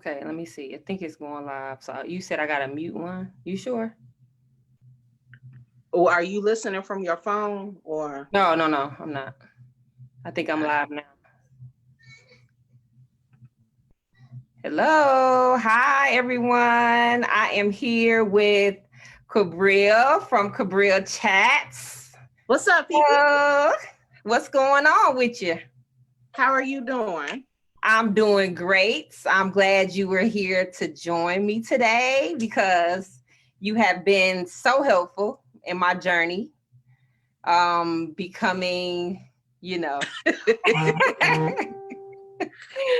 Okay, let me see. I think it's going live. So you said I got to mute one. You sure? Or are you listening from your phone or? No, I'm not. I think I'm live now. Hello. Hi, everyone. I am here with Cabryl from Cabryl Chats. What's up, people? What's going on with you? How are you doing? I'm doing great. I'm glad you were here to join me today because you have been so helpful in my journey, becoming,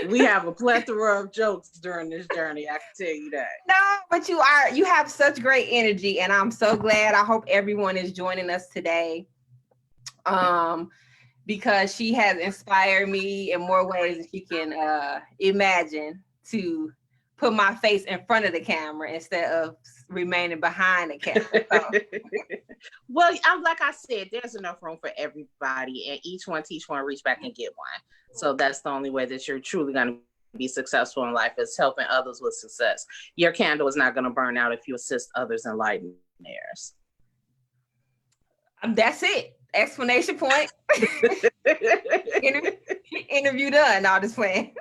We have a plethora of jokes during this journey, I can tell you that. No, but you have such great energy, and I'm so glad. I hope everyone is joining us today. Because she has inspired me in more ways than you can imagine to put my face in front of the camera instead of remaining behind the camera. So. Well, I'm like I said, there's enough room for everybody, and each one reach back and get one. So that's the only way that you're truly going to be successful in life, is helping others with success. Your candle is not going to burn out if you assist others in lighting theirs. That's it. Explanation point. Interview done. All this way.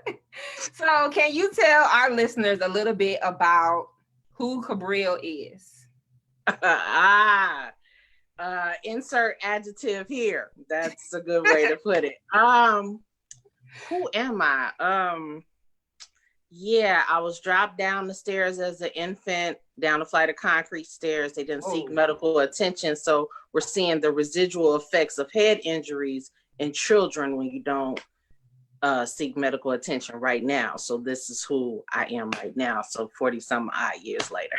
So can you tell our listeners a little bit about who Cabrillo is? Insert adjective here. That's a good way to put it. Who am I? Yeah, I was dropped down the stairs as an infant, down a flight of concrete stairs. They didn't seek medical attention. So we're seeing the residual effects of head injuries in children when you don't seek medical attention right now. So this is who I am right now. So 40 some odd years later.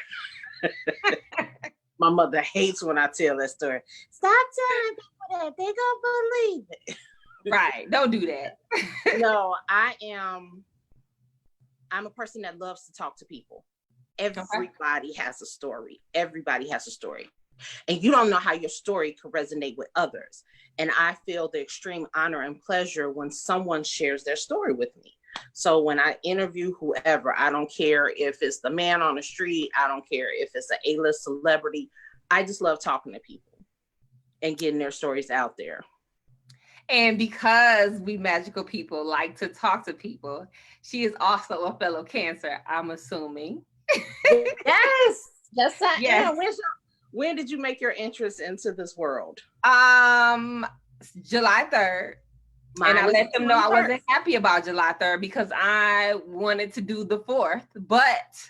My mother hates when I tell that story. Stop telling people that. They gonna believe it. Right. Don't do that. No, I'm a person that loves to talk to people. Everybody has a story. Everybody has a story. And you don't know how your story could resonate with others. And I feel the extreme honor and pleasure when someone shares their story with me. So when I interview whoever, I don't care if it's the man on the street, I don't care if it's an A-list celebrity. I just love talking to people and getting their stories out there. And because we magical people like to talk to people, she is also a fellow Cancer, I'm assuming. Yes, I am. When did you make your entrance into this world? July 3rd. And I let them know I wasn't happy about July 3rd because I wanted to do the 4th, but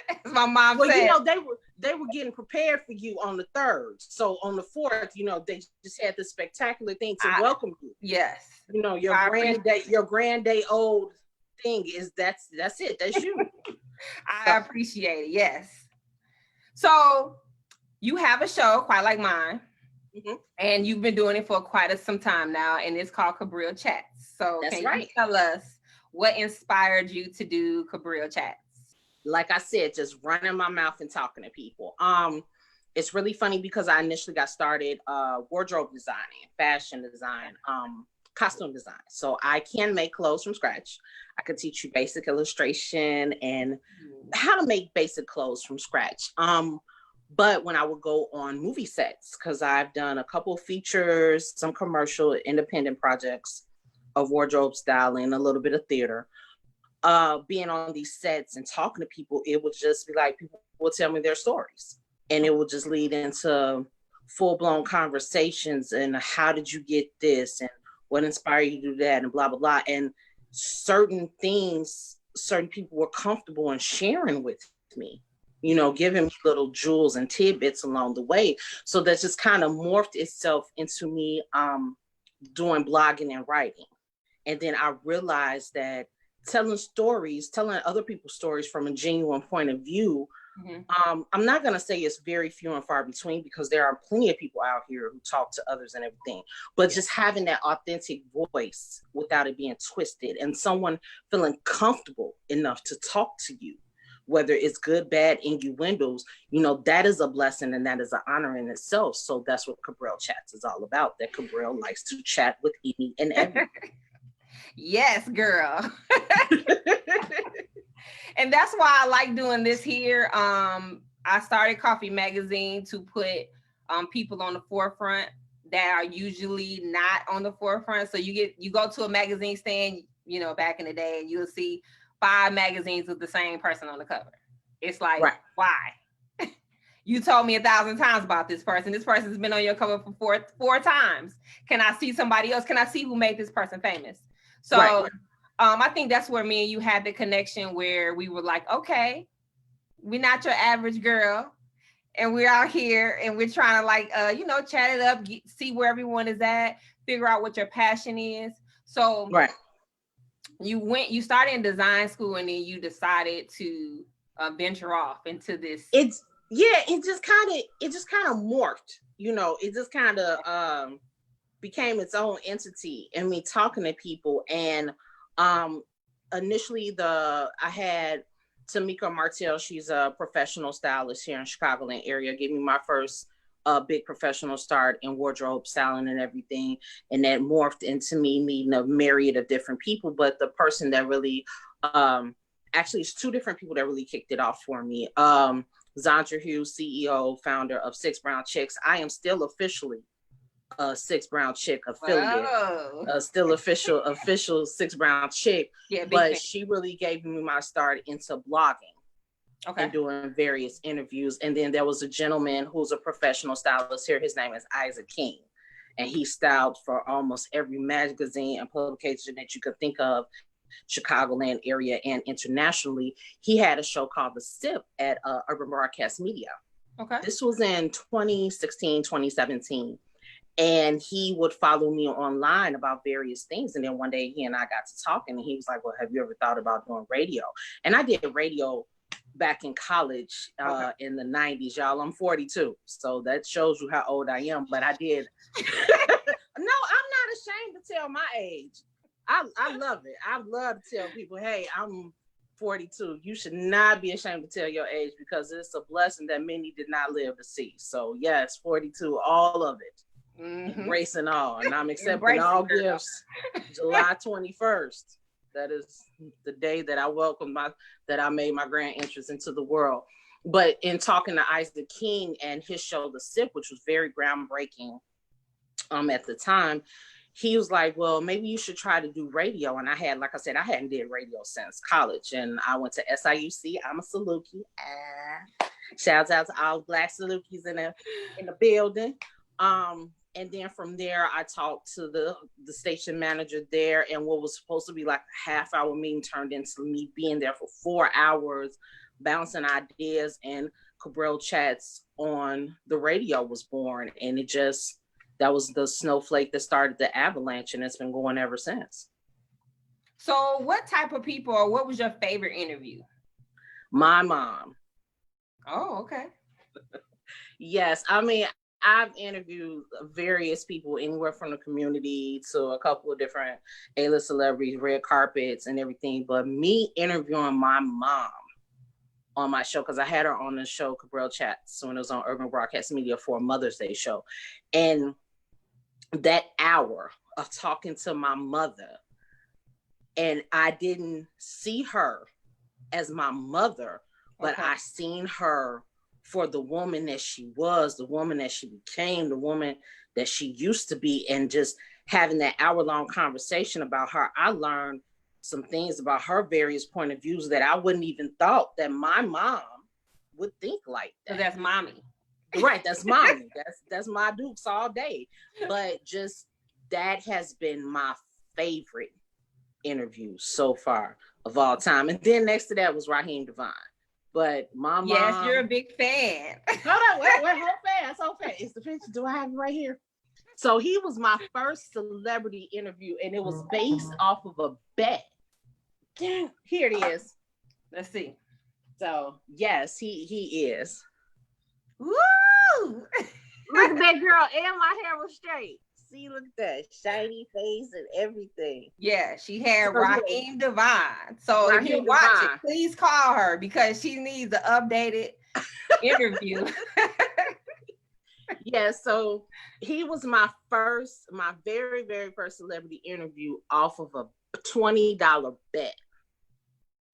as my mom said, they were getting prepared for you on the 3rd. So on the 4th, they just had this spectacular thing to welcome you. Yes. Your grand day old thing is that's it. That's you. I appreciate it. Yes. So you have a show quite like mine. Mm-hmm. And you've been doing it for quite some time now, and it's called Cabrillo Chats. So can you tell us what inspired you to do Cabrillo Chats? Like I said, just running my mouth and talking to people. It's really funny because I initially got started wardrobe designing, fashion design, costume design. So I can make clothes from scratch. I could teach you basic illustration and how to make basic clothes from scratch. But when I would go on movie sets, because I've done a couple of features, some commercial, independent projects of wardrobe styling, a little bit of theater, being on these sets and talking to people, it would just be like, people will tell me their stories. And it will just lead into full-blown conversations and how did you get this and what inspired you to do that and blah, blah, blah. And certain things, certain people were comfortable in sharing with me. Giving me little jewels and tidbits along the way. So that just kind of morphed itself into me doing blogging and writing. And then I realized that telling other people's stories from a genuine point of view, I'm not going to say it's very few and far between because there are plenty of people out here who talk to others and everything, but just having that authentic voice without it being twisted and someone feeling comfortable enough to talk to you. Whether it's good, bad, innuendos, that is a blessing and that is an honor in itself. So that's what Cabrillo Chats is all about. That Cabrillo likes to chat with any and everyone. Yes, girl. And that's why I like doing this here. I started Coffee Magazine to put people on the forefront that are usually not on the forefront. So you go to a magazine stand, you know, back in the day, and you'll see 5 magazines with the same person on the cover. It's like, right. Why? You told me 1,000 times about this person. This person's been on your cover for four times. Can I see somebody else? Can I see who made this person famous? So right. I think that's where me and you had the connection, where we were like, okay, we're not your average girl, and we're out here and we're trying to like, chat it up, see where everyone is at, figure out what your passion is. So right. You started in design school, and then you decided to venture off into this. It just kind of morphed, it just kind of became its own entity, and me talking to people. And initially I had Tamika Martell. She's a professional stylist here in Chicagoland area, gave me my first big professional start in wardrobe styling and everything. And that morphed into me meeting a myriad of different people. But the person that really, actually it's 2 different people that really kicked it off for me. Zandra Hughes, CEO, founder of Six Brown Chicks. I am still officially a Six Brown Chick affiliate, still official Six Brown Chick. Yeah, but she really gave me my start into blogging. Okay. And doing various interviews. And then there was a gentleman who's a professional stylist here. His name is Isaac King. And he styled for almost every magazine and publication that you could think of, Chicagoland area and internationally. He had a show called The Sip at Urban Broadcast Media. Okay. This was in 2016, 2017. And he would follow me online about various things. And then one day he and I got to talking, and he was like, well, have you ever thought about doing radio? And I did radio back in college in the 90s, y'all. I'm 42, so that shows you how old I am. But I did. No, I'm not ashamed to tell my age. I love it. I love to tell people, hey, I'm 42. You should not be ashamed to tell your age, because it's a blessing that many did not live to see. So yes, 42, all of it. Mm-hmm. Embracing all, and I'm accepting all gifts. July 21st. That is the day that I I made my grand entrance into the world. But in talking to Isaac King and his show, The Sip, which was very groundbreaking at the time, he was like, well, maybe you should try to do radio. And I hadn't did radio since college. And I went to SIUC. I'm a Saluki. Shouts out to all Black Salukis in the building. And then from there, I talked to the station manager there, and what was supposed to be like a half-hour meeting turned into me being there for 4 hours, bouncing ideas, and Cabryl Chats on the radio was born. And that was the snowflake that started the avalanche, and it's been going ever since. So what type of people, or what was your favorite interview? My mom. Oh, okay. Yes, I mean, I've interviewed various people, anywhere from the community to a couple of different A-list celebrities, red carpets and everything. But me interviewing my mom on my show, because I had her on the show, Cabryl Chats, when it was on Urban Broadcast Media for a Mother's Day show. And that hour of talking to my mother, and I didn't see her as my mother, but I seen her for the woman that she was, the woman that she became, the woman that she used to be. And just having that hour-long conversation about her, I learned some things about her various point of views that I wouldn't even thought that my mom would think like that. So that's mommy. Right, that's mommy. That's my Dukes all day. But just that has been my favorite interview so far of all time. And then next to that was Raheem Devine. But my mom. Yes, you're a big fan. Hold on, wait, so fast. It's the picture. Do I have it right here? So he was my first celebrity interview, and it was based off of a bet. Here it is. Let's see. So yes, he is. Woo! Look at that girl, and my hair was straight. See, look at that shiny face and everything. Yeah, she had Raheem Devine. So if you watch it, please call her, because she needs an updated interview. Yeah, so he was my very, very first celebrity interview off of a $20 bet.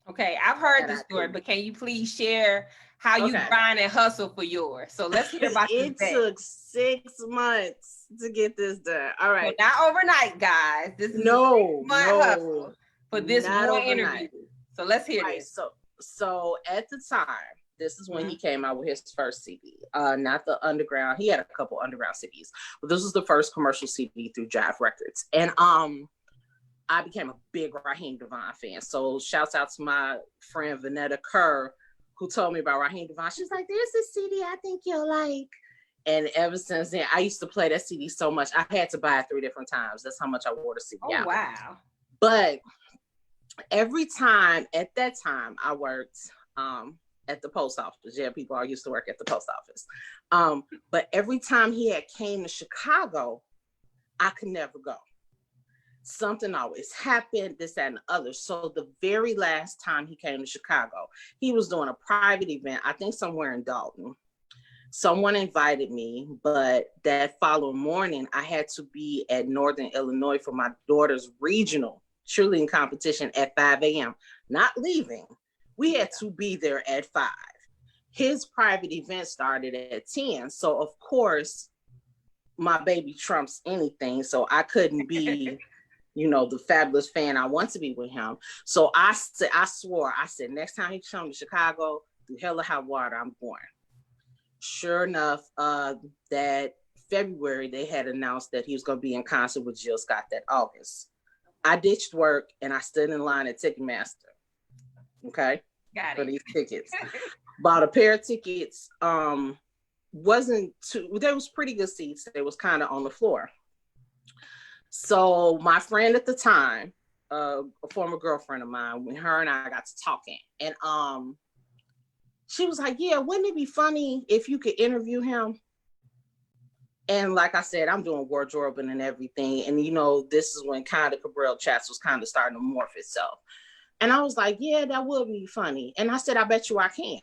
Okay, I've heard the story, but can you please share how you grind and hustle for yours? So let's hear about this. It took 6 months to get this done. All right. So not overnight, guys. This is a 6-month hustle for this one interview. So let's hear this. So at the time, this is when he came out with his first CD. Not the underground. He had a couple underground CDs, but this was the first commercial CD through Jive Records. And I became a big Raheem Devon fan. So shouts out to my friend Vanetta Kerr, who told me about Raheem Devon. She's like, there's this CD I think you'll like. And ever since then, I used to play that CD so much. I had to buy it 3 different times. That's how much I wore the CD out. Wow. But every time, at that time, I worked at the post office. Yeah, people are used to work at the post office. But every time he had came to Chicago, I could never go. Something always happened, this, that, and the other. So the very last time he came to Chicago, he was doing a private event, I think somewhere in Dalton. Someone invited me, but that following morning, I had to be at Northern Illinois for my daughter's regional cheerleading competition at 5 a.m. Not leaving. We had to be there at 5. His private event started at 10. So of course, my baby trumps anything. So I couldn't be the fabulous fan I want to be with him. So I swore, next time he comes to Chicago, through hell or high water, I'm going. Sure enough, that February, they had announced that he was going to be in concert with Jill Scott that August. I ditched work and I stood in line at Ticketmaster. Okay. Got it. For these tickets. Bought a pair of tickets. There was pretty good seats. They was kind of on the floor. So my friend at the time, a former girlfriend of mine, when her and I got to talking, and she was like, yeah, wouldn't it be funny if you could interview him? And like I said, I'm doing wardrobing and everything. And this is when kind of Cabryl Chats was kind of starting to morph itself. And I was like, yeah, that would be funny. And I said, I bet you I can.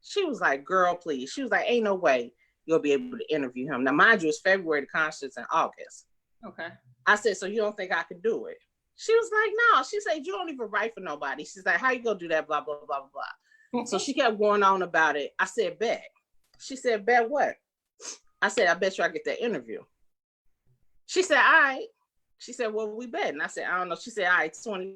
She was like, girl, please. She was like, ain't no way you'll be able to interview him. Now, mind you, it's February, the concert's in August. Okay. I said, so you don't think I could do it? She was like, no. She said, you don't even write for nobody. She's like, how you gonna do that? Blah, blah, blah, blah, blah. So she kept going on about it. I said, bet. She said, bet what? I said, I bet you I get that interview. She said, all right. She said, well, we bet. And I said, I don't know. She said, all right, $20.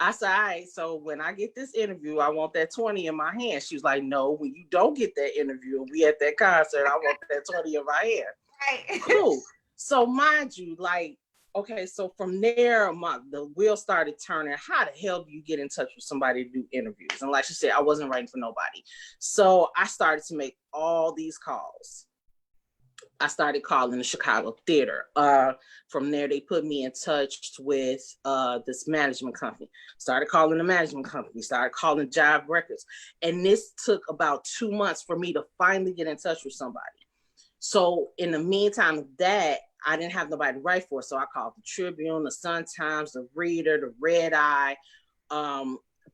I said, all right, so when I get this interview, I want that 20 in my hand. She was like, no, when you don't get that interview and we at that concert, I want that 20 in my hand. Right. Cool. So mind you, okay, so from there, the wheel started turning. How the hell do you get in touch with somebody to do interviews? And like she said, I wasn't writing for nobody. So I started to make all these calls. I started calling the Chicago theater. From there, they put me in touch with this management company. Started calling the management company, started calling Jive Records. And this took about 2 months for me to finally get in touch with somebody. So in the meantime of that, I didn't have nobody to write for. So I called the Tribune, the Sun-Times, the Reader, the Red Eye,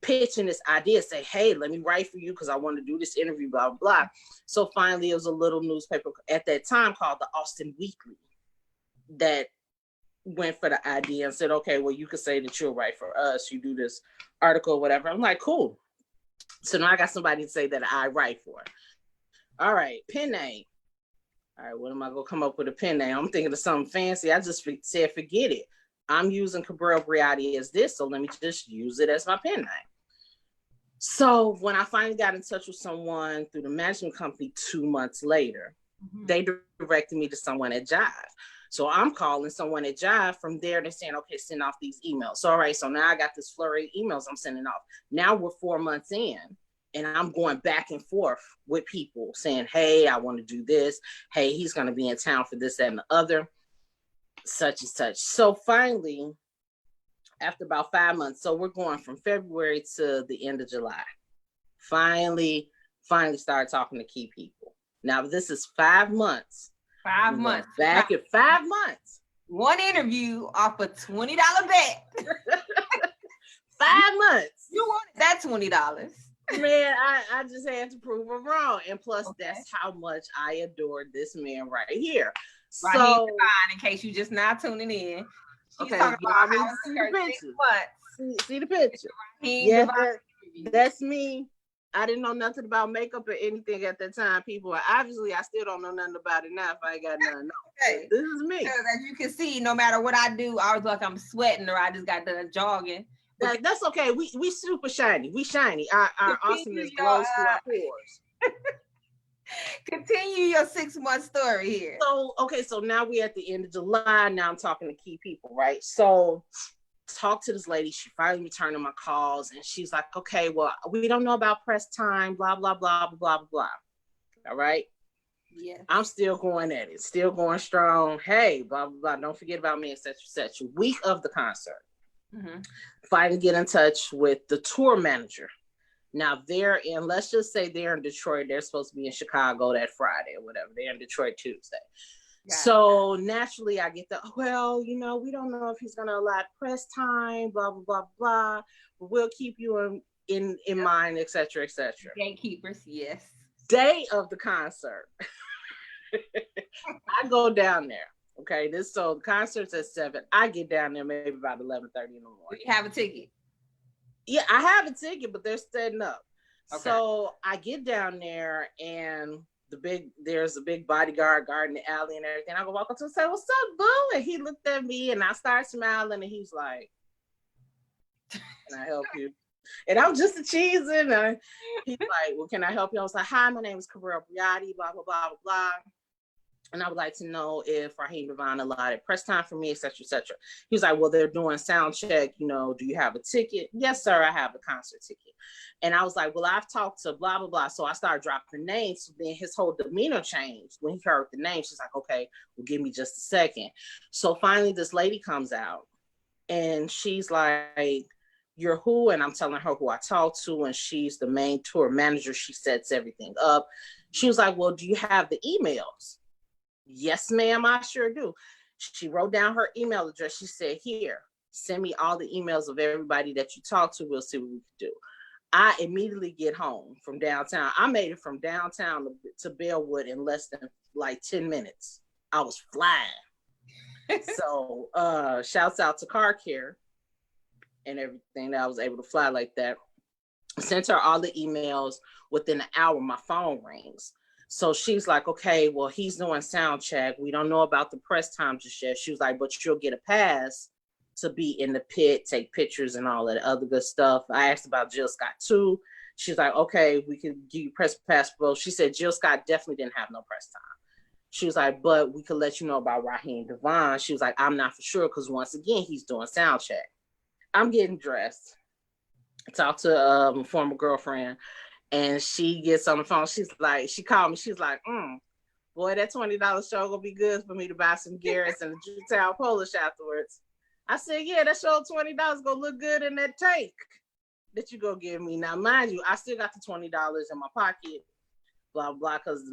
pitching this idea, say, hey, let me write for you because I want to do this interview, blah, blah, blah. So finally, it was a little newspaper at that time called the Austin Weekly that went for the idea and said, okay, well, you could say that you'll write for us. You do this article or whatever. I'm like, cool. So now I got somebody to say that I write for. All right, pen name. All right, what am I going to come up with a pen name? I'm thinking of something fancy. I just said, forget it. I'm using Cabryl Breotti as this, so let me just use it as my pen name. So when I finally got in touch with someone through the management company 2 months later, they directed me to someone at Jive. So I'm calling someone at Jive. From there, they're saying, okay, send off these emails. So all right, so now I got this flurry of emails I'm sending off. Now we're 4 months in, and I'm going back and forth with people saying, hey, I want to do this. Hey, he's going to be in town for this, that, and the other. Such and such. So finally, after about 5 months, so we're going from February to the end of July. Finally started talking to key people. Now this is 5 months. 5 months. Back at 5 months. One interview off a $20 bet. 5 months. You wanted that $20. Man, I just had to prove them wrong. And plus, that's how much I adored this man right here. So, in case you just not tuning in, she's talking about how 6 months See the picture. Yeah, that's me. I didn't know nothing about makeup or anything at that time. People, obviously, I still don't know nothing about it now if I ain't got nothing. Okay. This is me. Because as you can see, no matter what I do, I was like I'm sweating or I just got done jogging. That's okay. We super shiny. We shiny. Our awesomeness glows through our pores. Continue your 6-month story here. So now we're at the end of July. Now I'm talking to key people, right? So talk to this lady. She finally returning my calls, and she's like, okay, well, we don't know about press time, blah, blah, blah, blah, blah, blah. All right. Yeah. I'm still going at it, still going strong. Hey, blah, blah, blah. Don't forget about me, etc., etc. Week of the concert. Mm-hmm. Finally get in touch with the tour manager. Now let's just say they're in Detroit. They're supposed to be in Chicago that Friday or whatever. They're in Detroit Tuesday. So naturally I get we don't know if he's going to allot press time, blah, blah, blah, blah. But we'll keep you in mind, et cetera, et cetera. Gatekeepers, yes. Day of the concert. I go down there. Okay, the concert's at 7. I get down there maybe about 11:30 in the morning. Do you have a ticket? Yeah, I have a ticket, but they're setting up. Okay. So I get down there and there's a big bodyguard guarding the alley and everything. I go walk up to him and say, "What's up, boo?" And he looked at me and I started smiling and he's like, "Can I help you?" And I'm just a cheesing. And he's like, "Well, can I help you?" I was like, "Hi, my name is Cabryl Breotti, blah, blah, blah, blah, blah. And I would like to know if Raheem Devon allotted press time for me, et cetera, et cetera." He was like, "Well, they're doing sound check. Do you have a ticket?" "Yes, sir, I have a concert ticket." And I was like, "Well, I've talked to blah, blah, blah." So I started dropping names. So then his whole demeanor changed when he heard the name. She's like, "Okay, well, give me just a second." So finally this lady comes out and she's like, "You're who?" And I'm telling her who I talked to. And she's the main tour manager. She sets everything up. She was like, "Well, do you have the emails?" "Yes, ma'am, I sure do." She wrote down her email address. She said, "Here, send me all the emails of everybody that you talked to. We'll see what we can do." I immediately get home from downtown. I made it from downtown to Bellwood in less than 10 minutes. I was flying. So shouts out to car care and everything that I was able to fly like that. Sent her all the emails. Within an hour, my phone rings. So she's like, "Okay, well, he's doing sound check. We don't know about the press time just yet." She was like, "But you'll get a pass to be in the pit, take pictures and all that other good stuff." I asked about Jill Scott too. She's like, "Okay, we can give you press pass." Well, she said Jill Scott definitely didn't have no press time. She was like, "But we could let you know about Raheem Devon." She was like, "I'm not for sure because once again, he's doing sound check." I'm getting dressed. Talk to a former girlfriend. And she gets on the phone. She called me. She's like, "Boy, that $20 show gonna be good for me to buy some Garrett's and a Jewtown Polish afterwards." I said, "Yeah, that show $20 gonna look good in that tank that you go give me." Now, mind you, I still got the $20 in my pocket, blah, blah, because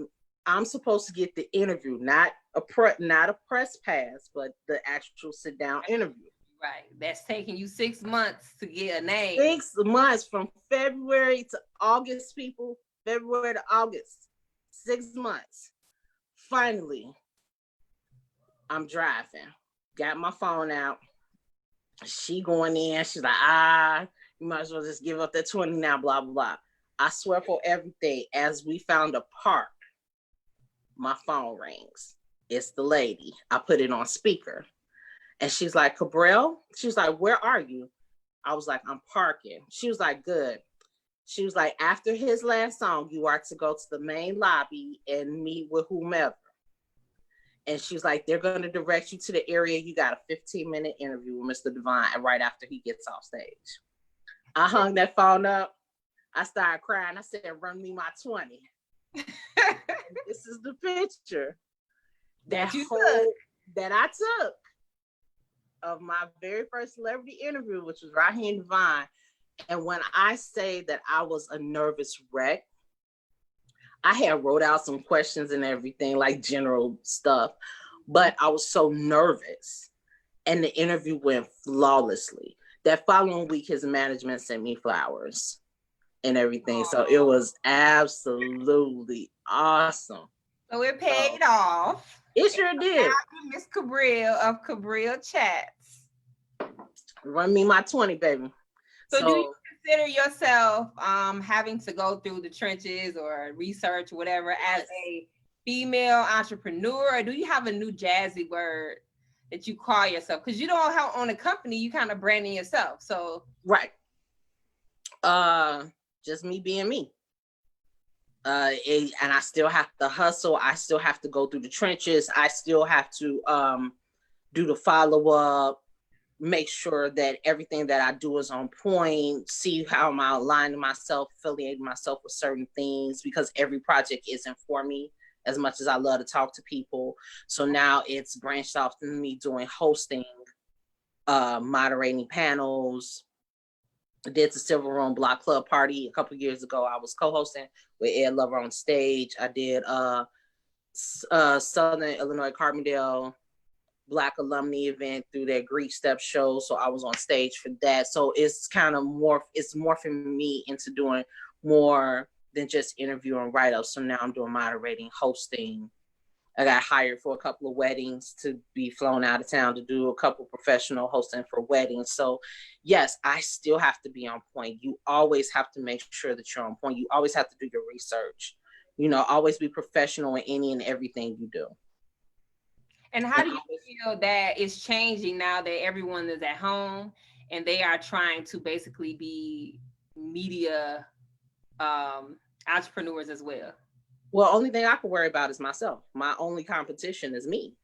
I'm supposed to get the interview, not a press pass, but the actual sit down interview. Right. That's taking you 6 months to get a name. 6 months from February to August, people. February to August. 6 months. Finally, I'm driving. Got my phone out. She going in. She's like, "You might as well just give up that 20 now, blah, blah, blah." I swear for everything, as we found a park, my phone rings. It's the lady. I put it on speaker. And she's like, "Cabryl?" She's like, "Where are you?" I was like, "I'm parking." She was like, "Good." She was like, "After his last song, you are to go to the main lobby and meet with whomever." And she's like, "They're going to direct you to the area. You got a 15-minute interview with Mr. Devon right after he gets off stage." I hung that phone up. I started crying. I said, "Run me my 20. This is the picture that I took of my very first celebrity interview, which was Raheem Devon. And when I say that I was a nervous wreck, I had wrote out some questions and everything, like general stuff, but I was so nervous. And the interview went flawlessly. That following week, his management sent me flowers and everything. So it was absolutely awesome. So it paid off. It sure did. Miss Cabrillo of Cabrillo Chats. Run me my 20, baby. So do you consider yourself having to go through the trenches or research or whatever as a female entrepreneur, or do you have a new jazzy word that you call yourself? Because you don't have own a company, you kind of branding yourself. So right. Just me being me. And I still have to hustle. I still have to go through the trenches. I still have to do the follow-up, make sure that everything that I do is on point, see how I'm aligning myself, affiliating myself with certain things, because every project isn't for me as much as I love to talk to people. So now it's branched off to me doing hosting, moderating panels. I did the Silver Room Block Club party a couple years ago. I was co-hosting with Ed Lover on stage. I did Southern Illinois Carbondale Black alumni event through their Greek Step show. So I was on stage for that. So it's kind of it's morphing me into doing more than just interviewing write-ups. So now I'm doing moderating, hosting. I got hired for a couple of weddings to be flown out of town to do a couple professional hosting for weddings. So yes, I still have to be on point. You always have to make sure that you're on point. You always have to do your research. You know, always be professional in any and everything you do. And how do you feel that it's changing now that everyone is at home and they are trying to basically be media entrepreneurs as well? Well, only thing I can worry about is myself. My only competition is me.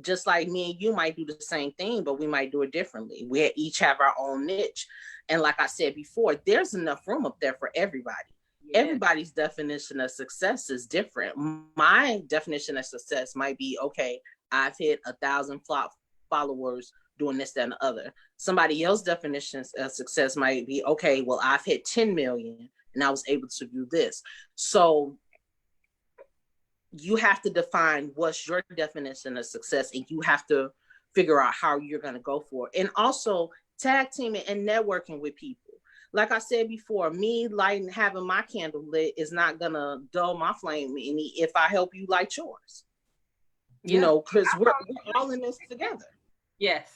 Just like me and you might do the same thing, but we might do it differently. We each have our own niche. And like I said before, there's enough room up there for everybody. Yeah. Everybody's definition of success is different. My definition of success might be, okay, I've hit 1,000 followers doing this, that, and the other. Somebody else's definition of success might be, okay, well, I've hit 10 million and I was able to do this. So you have to define what's your definition of success, and you have to figure out how you're going to go for it. And also tag teaming and networking with people. Like I said before, me lighting, having my candle lit is not going to dull my flame any if I help you light yours. You know, because we're all in this together. Yes.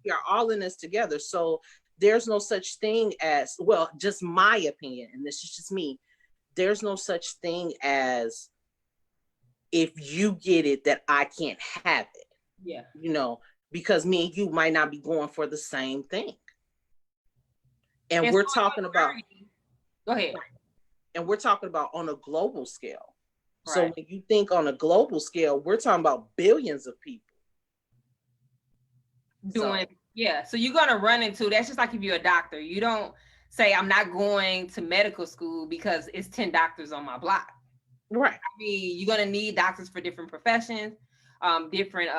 We are all in this together. So there's no such thing as, well, just my opinion, and this is just me, there's no such thing as if you get it that I can't have it. Yeah. You know, because me and you might not be going for the same thing. And we're talking about, go ahead. And we're talking about on a global scale. Right. So when you think on a global scale, we're talking about billions of people doing. So you're going to run into, that's just like if you're a doctor, you don't say, I'm not going to medical school because it's 10 doctors on my block. Right. I mean, you're going to need doctors for different professions, different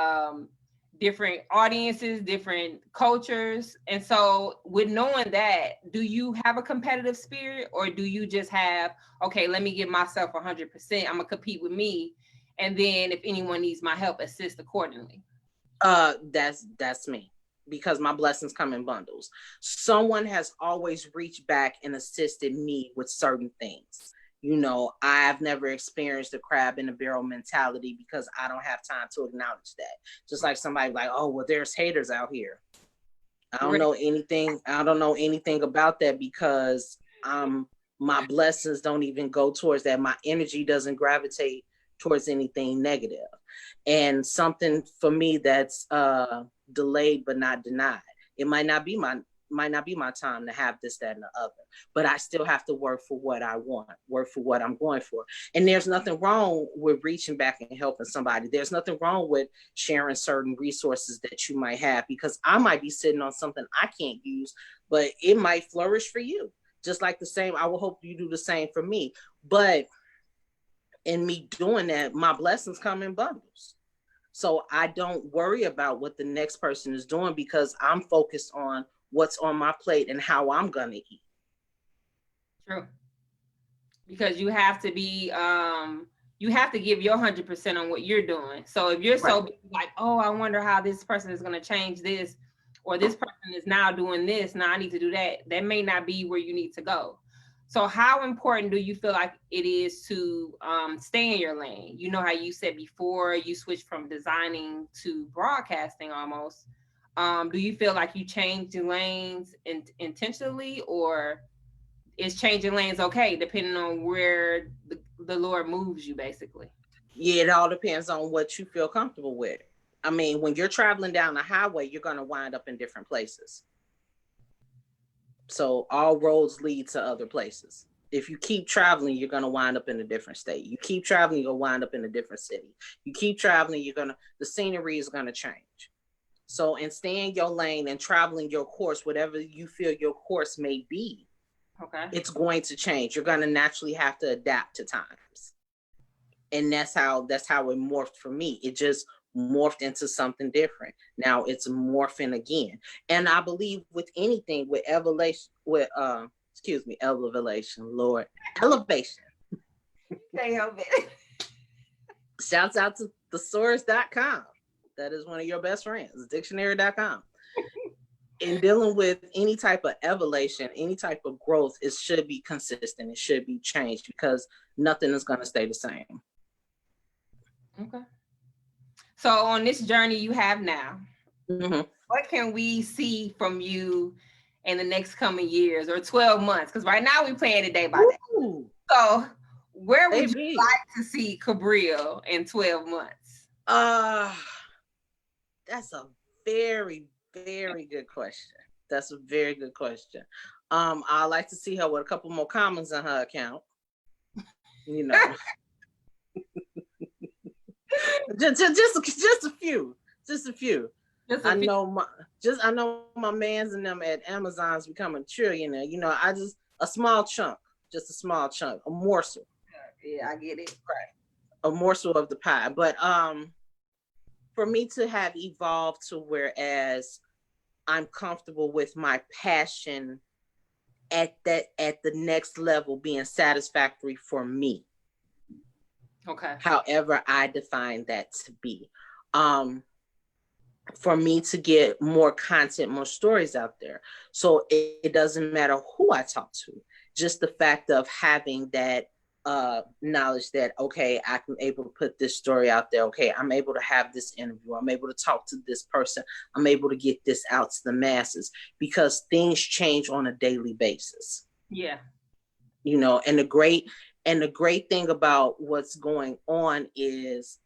audiences, different cultures. And so with knowing that, do you have a competitive spirit, or do you just have, okay, let me give myself 100%, I'm going to compete with me, and then if anyone needs my help, assist accordingly? That's me, because my blessings come in bundles. Someone has always reached back and assisted me with certain things. You know, I've never experienced a crab in a barrel mentality because I don't have time to acknowledge that. Just like somebody like, oh, well, there's haters out here. I don't know anything. I don't know anything about that because my blessings don't even go towards that. My energy doesn't gravitate towards anything negative. And something for me that's delayed but not denied. It might not be my time to have this, that, and the other, but I still have to work for what I want, work for what I'm going for. And there's nothing wrong with reaching back and helping somebody. There's nothing wrong with sharing certain resources that you might have, because I might be sitting on something I can't use, but it might flourish for you. Just like the same, I will hope you do the same for me. But in me doing that, my blessings come in bundles. So I don't worry about what the next person is doing because I'm focused on what's on my plate and how I'm gonna eat. True. Because you have to be, you have to give your 100% on what you're doing. So if you're so like, oh, I wonder how this person is gonna change this, or this person is now doing this, now I need to do that, that may not be where you need to go. So how important do you feel like it is to stay in your lane? You know how you said before you switched from designing to broadcasting almost. Do you feel like you changed your lanes intentionally, or is changing lanes okay, depending on where the Lord moves you, basically? Yeah, it all depends on what you feel comfortable with. I mean, when you're traveling down the highway, you're going to wind up in different places. So all roads lead to other places. If you keep traveling, you're going to wind up in a different state. You keep traveling, you'll wind up in a different city. You keep traveling, the scenery is going to change. So in staying your lane and traveling your course, whatever you feel your course may be, okay, it's going to change. You're going to naturally have to adapt to times. And that's how it morphed for me. It just morphed into something different. Now it's morphing again. And I believe with anything, with elevation, Lord, elevation. can't help it. Shouts out to thesaurus.com. That is one of your best friends, dictionary.com. In dealing with any type of evolution, any type of growth, it should be consistent. It should be changed, because nothing is going to stay the same. Okay. So on this journey you have now, what can we see from you in the next coming years or 12 months? Because right now we're playing it day by day. Ooh. So where would you like to see Cabrillo in 12 months? That's a very, very good question. That's a very good question. I like to see her with a couple more commas in her account. You know. just a few. I know my mans and them at Amazon's becoming trillionaire. You know, a small chunk, a morsel. Yeah, I get it. Right. A morsel of the pie. But for me to have evolved to whereas I'm comfortable with my passion at the next level being satisfactory for me. Okay. However I define that to be. For me to get more content, more stories out there. So it doesn't matter who I talk to, just the fact of having that knowledge that, okay, I'm able to put this story out there. Okay, I'm able to have this interview. I'm able to talk to this person. I'm able to get this out to the masses, because things change on a daily basis. Yeah. You know, and the great thing about what's going on is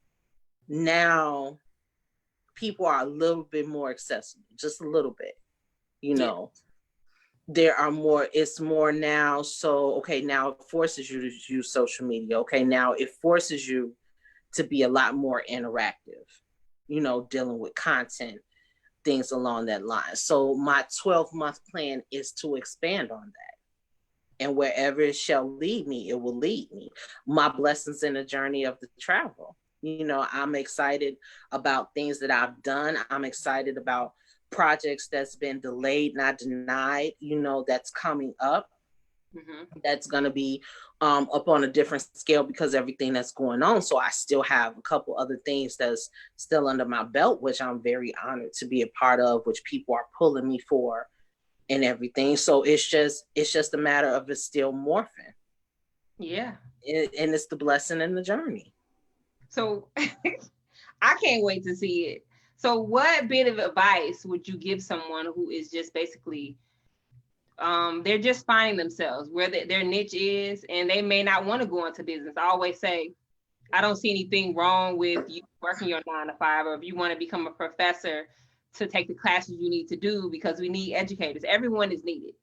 now people are a little bit more accessible, just a little bit, you know. There are more, it's more now. So, okay, now it forces you to use social media. Okay, now it forces you to be a lot more interactive, you know, dealing with content, things along that line. So my 12-month plan is to expand on that. And wherever it shall lead me, it will lead me. My blessings in the journey of the travel. You know, I'm excited about things that I've done. I'm excited about projects that's been delayed, not denied, you know, that's coming up. That's going to be up on a different scale because everything that's going on. So I still have a couple other things that's still under my belt, which I'm very honored to be a part of, which people are pulling me for and everything. So it's just a matter of it still morphing. Yeah. And it's the blessing in the journey. So I can't wait to see it. So what bit of advice would you give someone who is just basically, they're just finding themselves where their niche is, and they may not want to go into business? I always say, I don't see anything wrong with you working your 9 to 5, or if you want to become a professor, to take the classes you need to do, because we need educators. Everyone is needed.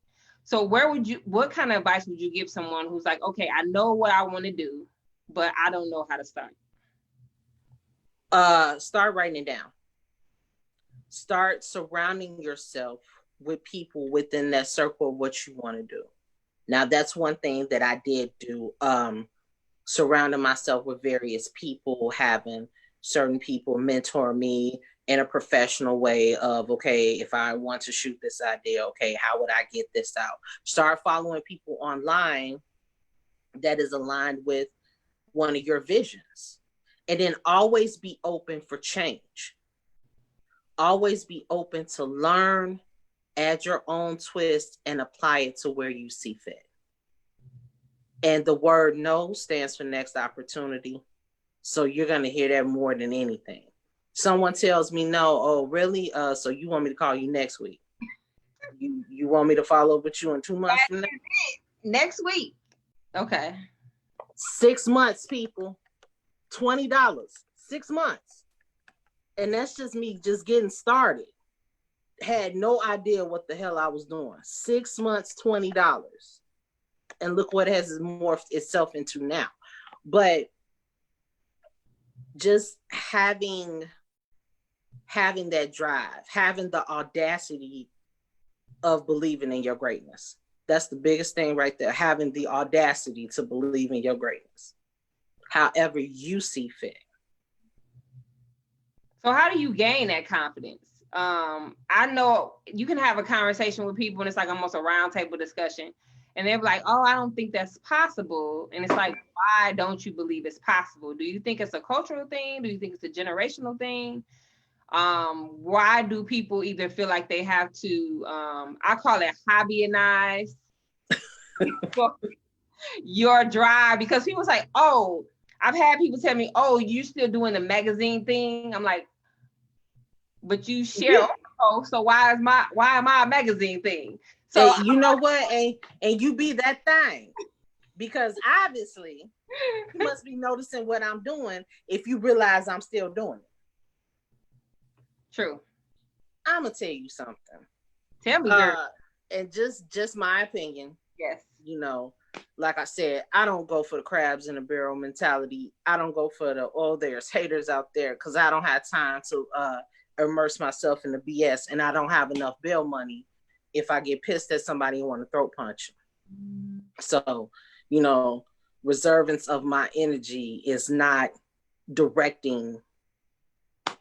So what kind of advice would you give someone who's like, okay, I know what I want to do, but I don't know how to start? Start writing it down. Start surrounding yourself with people within that circle of what you want to do. Now, that's one thing that I did do, surrounding myself with various people, having certain people mentor me in a professional way of, okay, if I want to shoot this idea, okay, how would I get this out? Start following people online that is aligned with one of your visions. And then always be open for change. Always be open to learn, add your own twist, and apply it to where you see fit. And the word no stands for next opportunity. So you're going to hear that more than anything. Someone tells me no. Oh, really? So you want me to call you next week? You want me to follow up with you in 2 months from now? Next week. Okay. 6 months, people. $20. 6 months. And that's just me just getting started. Had no idea what the hell I was doing. 6 months, $20. And look what it has morphed itself into now. But just having that drive, having the audacity of believing in your greatness. That's the biggest thing right there. Having the audacity to believe in your greatness, however you see fit. So how do you gain that confidence? I know you can have a conversation with people and it's like almost a roundtable discussion. And they're like, oh, I don't think that's possible. And it's like, why don't you believe it's possible? Do you think it's a cultural thing? Do you think it's a generational thing? Why do people either feel like they have to, I call it hobbyize your drive? Because people's like, oh, I've had people tell me, oh, you still doing the magazine thing? I'm like, but you share, so why am I a magazine thing? So you know what? And you be that thing. Because obviously you must be noticing what I'm doing if you realize I'm still doing it. True. I'm gonna tell you something. Tell me, girl. And just my opinion. Yes. You know, like I said, I don't go for the crabs in the barrel mentality. I don't go for the, oh, there's haters out there, because I don't have time to immerse myself in the BS, and I don't have enough bail money if I get pissed at somebody and want to throat punch. So, you know, reservance of my energy is not directing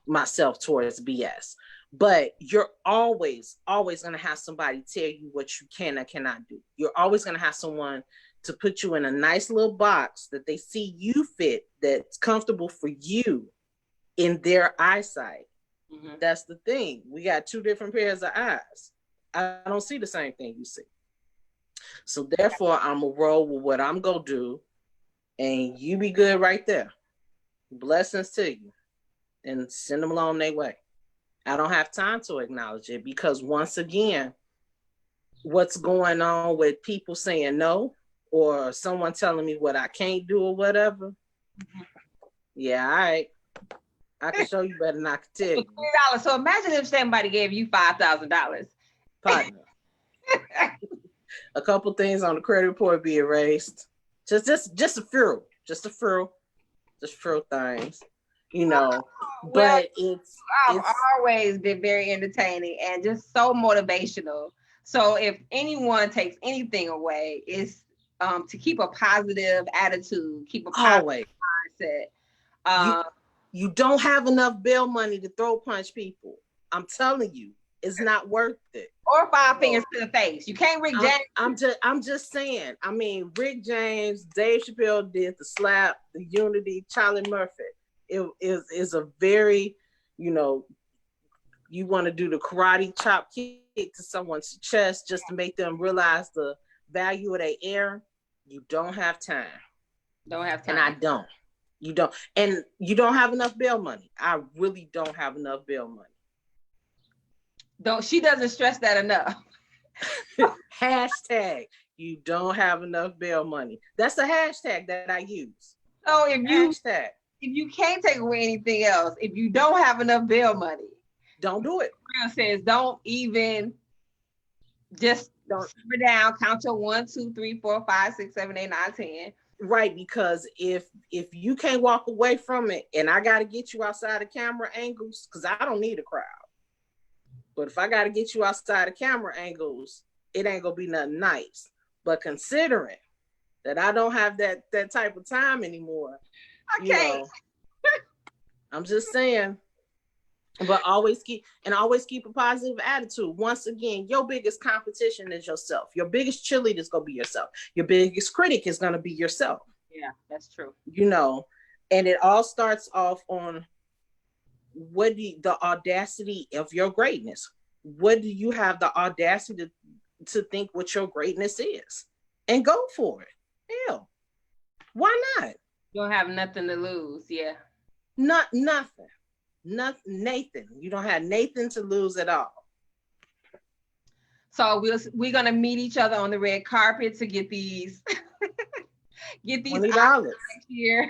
myself towards BS. But you're always going to have somebody tell you what you can and cannot do. You're always going to have someone to put you in a nice little box that they see you fit, that's comfortable for you in their eyesight. Mm-hmm. That's the thing. We got two different pairs of eyes. I don't see the same thing you see. So therefore, I'm going to roll with what I'm going to do, and you be good right there. Blessings to you, and send them along their way. I don't have time to acknowledge it, because once again, what's going on with people saying no, or someone telling me what I can't do or whatever. Mm-hmm. Yeah, all right. I can show you better than I can tell you. $3. So imagine if somebody gave you $5,000. Partner. A couple things on the credit report be erased. Just a few things, you know. But I've always been very entertaining and just so motivational. So if anyone takes anything away, it's to keep a positive attitude, keep a positive mindset. You don't have enough bail money to throw punch people. I'm telling you, it's not worth it. Or 5 fingers to the face. You can't Rick James. I'm just saying. I mean, Rick James, Dave Chappelle did the slap, the unity, Charlie Murphy. It is a very, you know, you want to do the karate chop kick to someone's chest just to make them realize the value of their air. You don't have time. Don't have time. And I don't. You don't. And you don't have enough bail money. I really don't have enough bail money. She doesn't stress that enough. Hashtag, you don't have enough bail money. That's a hashtag that I use. Oh, if you can't take away anything else, if you don't have enough bail money, don't do it. Real says don't even just don't sit down, count your 1, 2, 3, 4, 5, 6, 7, 8, 9, 10. Right, because if you can't walk away from it, and I got to get you outside of camera angles, because I don't need a crowd. But if I got to get you outside of camera angles, it ain't gonna be nothing nice. But considering that I don't have that type of time anymore, okay. You know, I'm just saying. But always keep a positive attitude. Once again, your biggest competition is yourself. Your biggest cheerleader is gonna be yourself. Your biggest critic is gonna be yourself. Yeah, that's true. You know, and it all starts off on the audacity of your greatness. What do you have the audacity to think what your greatness is? And go for it. Hell, why not? You don't have nothing to lose, yeah. Nothing. Nothing, Nathan. You don't have Nathan to lose at all. So we're gonna meet each other on the red carpet to get these $20 next year.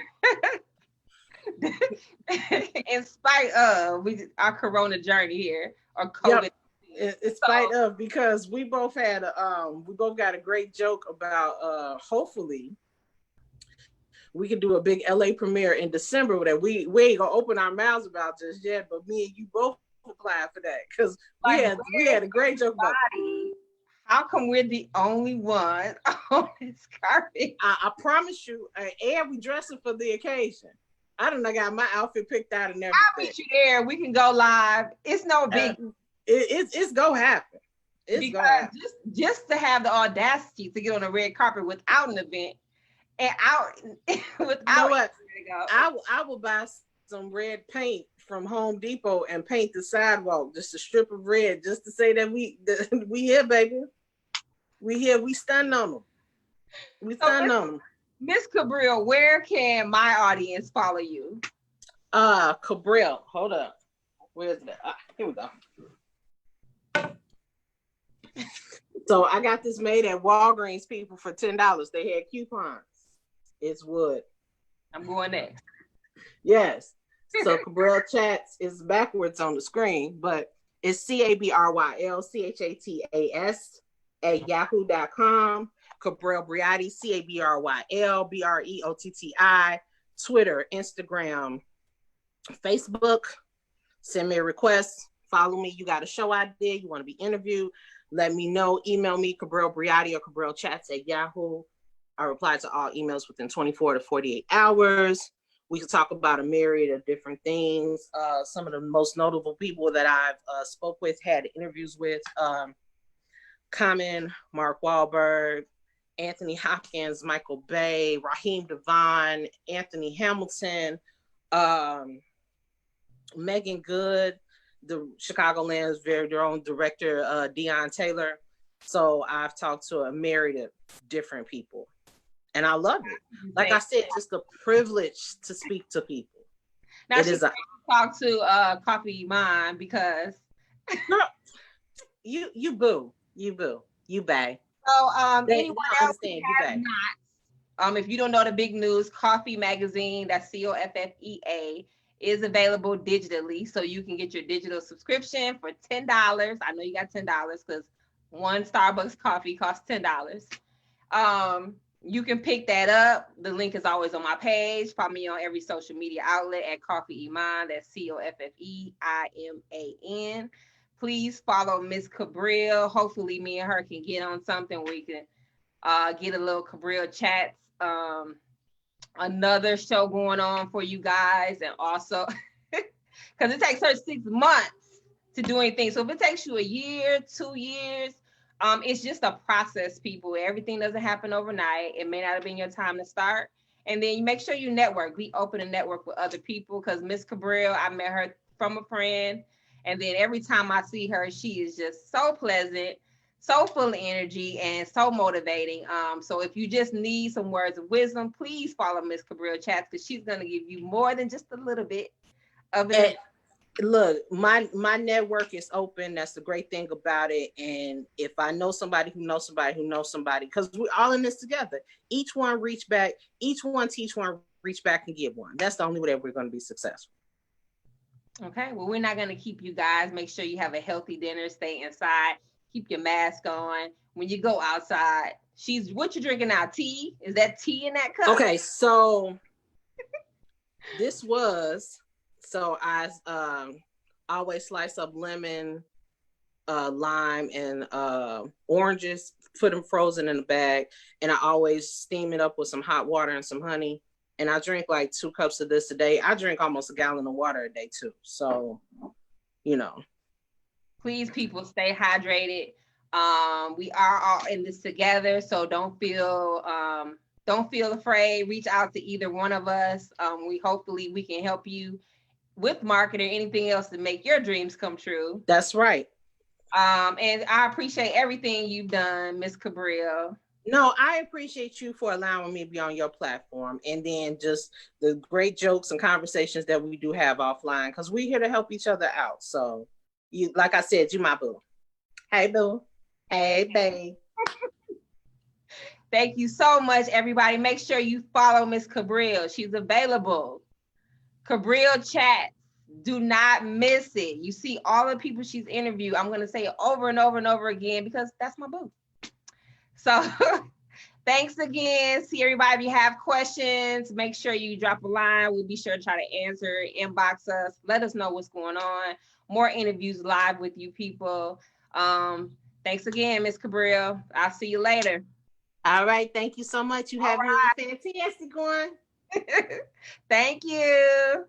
In spite of our Corona journey here, or COVID. Yep. In spite of, because we both got a great joke about hopefully we can do a big LA premiere in December that we ain't gonna open our mouths about just yet, but me and you both applied for that because we had a great joke about it. How come we're the only one on this carpet? I promise you, and we dressing for the occasion. I done got my outfit picked out and everything. I'll meet you there. We can go live. It's no big. It's gonna happen. It's gonna happen. Just to have the audacity to get on a red carpet without an event and without. You know what? I will buy some red paint from Home Depot and paint the sidewalk just a strip of red, just to say that we here, baby. We here. We stunned on them. We stunned on them. Miss Cabrillo, where can my audience follow you? Cabryl, hold up. Where's that? Here we go. So I got this made at Walgreens, people, for $10. They had coupons. It's wood. I'm going next. Yes. So Cabryl Chats is backwards on the screen, but it's CabrylChats@yahoo.com. Cabryl Breotti, CabrylBreotti, Twitter, Instagram, Facebook. Send me a request. Follow me. You got a show idea. You want to be interviewed. Let me know. Email me, Cabryl Breotti or Cabryl Chats at Yahoo. I reply to all emails within 24 to 48 hours. We can talk about a myriad of different things. Some of the most notable people that I've spoke with, had interviews with, Common, Mark Wahlberg, Anthony Hopkins, Michael Bay, Raheem Devon, Anthony Hamilton, Megan Good, the Chicagoland's very own director, Deion Taylor. So I've talked to a myriad of different people, and I love it. Like I said, just a privilege to speak to people. Now it is talk to Coffe Iman because you boo. You bang. So anyone else who has not, if you don't know the big news, Coffe Magazine, that's COFFEA, is available digitally. So you can get your digital subscription for $10. I know you got $10 because one Starbucks coffee costs $10. You can pick that up. The link is always on my page. Follow me on every social media outlet at Coffe Iman. That's COFFEIMAN. Please follow Miss Cabryl. Hopefully me and her can get on something where we can get a little Cabryl Chats. Another show going on for you guys. And also, because it takes her 6 months to do anything. So if it takes you a year, 2 years, it's just a process, people. Everything doesn't happen overnight. It may not have been your time to start. And then you make sure you network. Be open and network with other people, because Miss Cabryl, I met her from a friend. And then every time I see her, she is just so pleasant, so full of energy, and so motivating. So if you just need some words of wisdom, please follow Miss Cabryl Chats, because she's going to give you more than just a little bit of it. And look, my network is open. That's the great thing about it. And if I know somebody who knows somebody who knows somebody, because we're all in this together, each one reach back, each one teach one, reach back and give one. That's the only way that we're going to be successful. Okay, well, we're not going to keep you guys. Make sure you have a healthy dinner. Stay inside. Keep your mask on. When you go outside, what you drinking now? Tea? Is that tea in that cup? Okay, so I always slice up lemon, lime, and oranges, put them frozen in a bag, and I always steam it up with some hot water and some honey. And I drink like 2 cups of this a day. I drink almost a gallon of water a day too. So, Please, people, stay hydrated. We are all in this together, so don't feel afraid. Reach out to either one of us. Hopefully we can help you with marketing or anything else to make your dreams come true. That's right. And I appreciate everything you've done, Miss Cabryl. No, I appreciate you for allowing me to be on your platform, and then just the great jokes and conversations that we do have offline, because we're here to help each other out. So, you, like I said, you my boo. Hey, boo. Hey, babe. Thank you so much, everybody. Make sure you follow Miss Cabrillo. She's available. Cabrillo Chats. Do not miss it. You see all the people she's interviewed. I'm going to say it over and over and over again because that's my boo. So thanks again. See everybody. If you have questions, make sure you drop a line. We'll be sure to try to answer. Inbox us. Let us know what's going on. More interviews live with you people. Thanks again, Miss Cabrillo. I'll see you later. All right. Thank you so much. You have a fantastic one. Thank you.